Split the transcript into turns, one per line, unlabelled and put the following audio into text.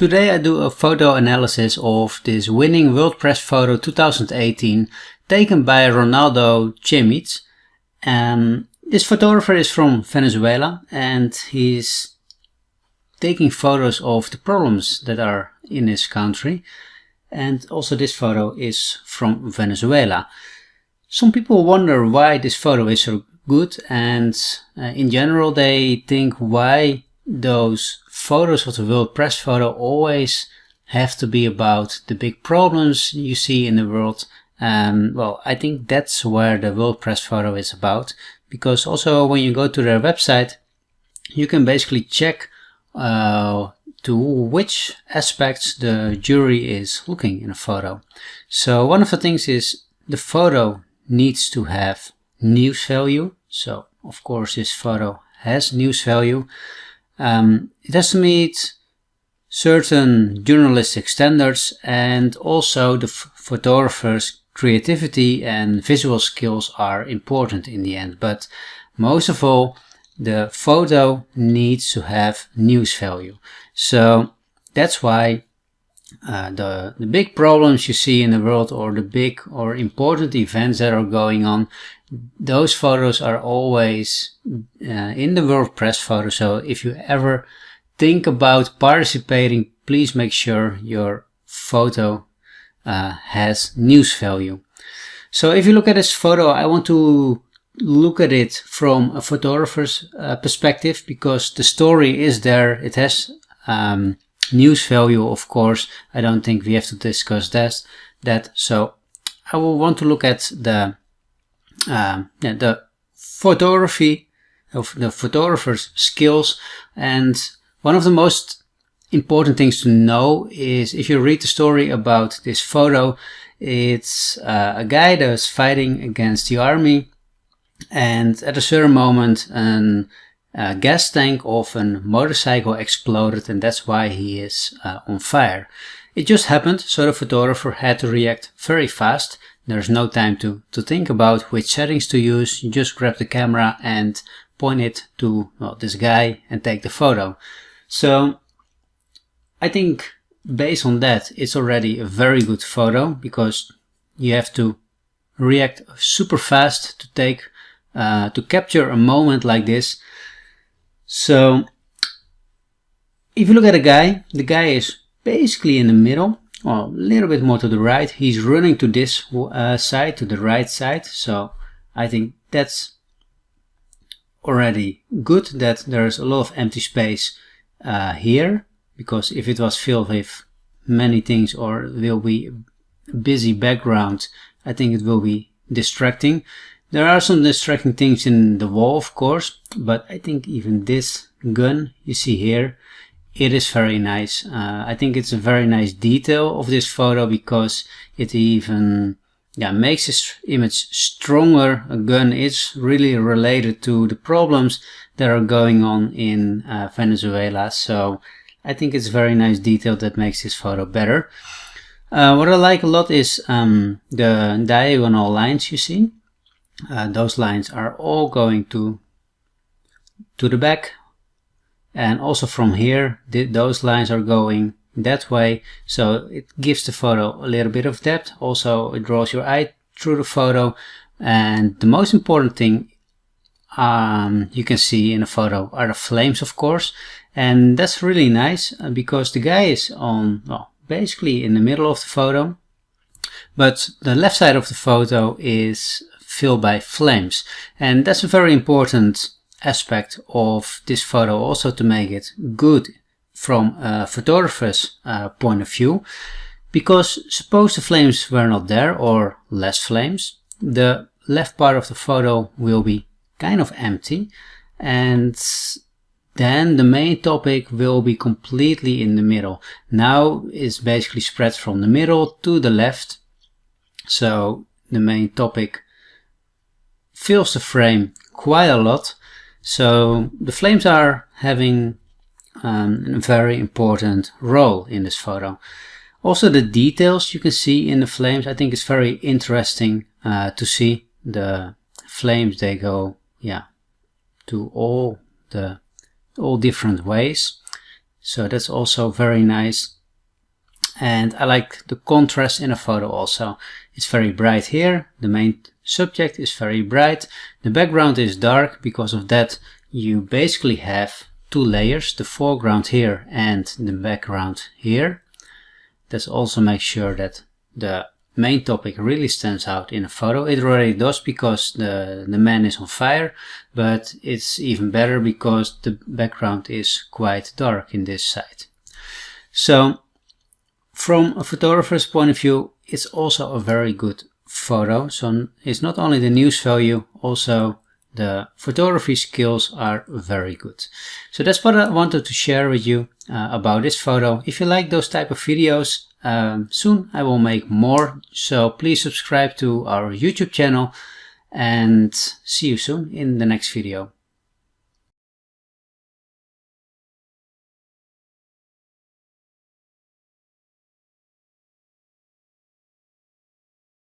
Today I do a photo analysis of this winning World Press Photo 2018 taken by Ronaldo Schemidt. This photographer is from Venezuela and he's taking photos of the problems that are in his country. And also this photo is from Venezuela. Some people wonder why this photo is so good, and in general they think why those photos of the World Press Photo always have to be about the big problems you see in the world. Well, I think that's where the World Press Photo is about, because also when you go to their website you can basically check to which aspects the jury is looking in a photo. So one of the things is the photo needs to have news value. So of course this photo has news value. It has to meet certain journalistic standards, and also the photographer's creativity and visual skills are important in the end. But most of all, the photo needs to have news value. So that's why the big problems you see in the world, or the big or important events that are going on, those photos are always in the World Press Photo. So if you ever think about participating, please make sure your photo has news value. So if you look at this photo, I want to look at it from a photographer's perspective, because the story is there. It has news value, of course. I don't think we have to discuss that. So I will want to look at the photography of the photographer's skills. And one of the most important things to know is, if you read the story about this photo, it's a guy that's fighting against the army, and at a certain moment a gas tank of a motorcycle exploded, and that's why he is on fire. It just happened, so the photographer had to react very fast. There's no time to think about which settings to use. You just grab the camera and point it to, well, this guy and take the photo. So I think based on that, it's already a very good photo, because you have to react super fast to take to capture a moment like this. So if you look at the guy is basically in the middle, or a little bit more to the right. He's running to this side, to the right side. So I think that's already good, that there's a lot of empty space here, because if it was filled with many things, or will be a busy background, I think it will be distracting. There are some distracting things in the wall, of course, but I think even this gun you see here, it is very nice. I think it's a very nice detail of this photo, because it even makes this image stronger. A gun is really related to the problems that are going on in Venezuela. So I think it's a very nice detail that makes this photo better. What I like a lot is the diagonal lines you see. Those lines are all going to the back, and also from here those lines are going that way, so it gives the photo a little bit of depth. Also it draws your eye through the photo, and the most important thing you can see in a photo are the flames, of course, and that's really nice because the guy is on, well, basically in the middle of the photo, but the left side of the photo is filled by flames, and that's a very important aspect of this photo, also to make it good from a photographer's point of view, because suppose the flames were not there, or less flames, the left part of the photo will be kind of empty, and then the main topic will be completely in the middle. Now it's basically spread from the middle to the left, so the main topic fills the frame quite a lot. So the flames are having a very important role in this photo. Also the details you can see in the flames, I think it's very interesting to see the flames. They go to all different ways. So that's also very nice. And I like the contrast in a photo also. It's very bright here. The main subject is very bright. The background is dark. Because of that, you basically have two layers, the foreground here and the background here. That also makes sure that the main topic really stands out in a photo. It already does because the man is on fire, but it's even better because the background is quite dark in this side. So from a photographer's point of view, it's also a very good photo. So it's not only the news value, also the photography skills are very good. So that's what I wanted to share with you about this photo. If you like those type of videos, soon I will make more. So please subscribe to our YouTube channel and see you soon in the next video.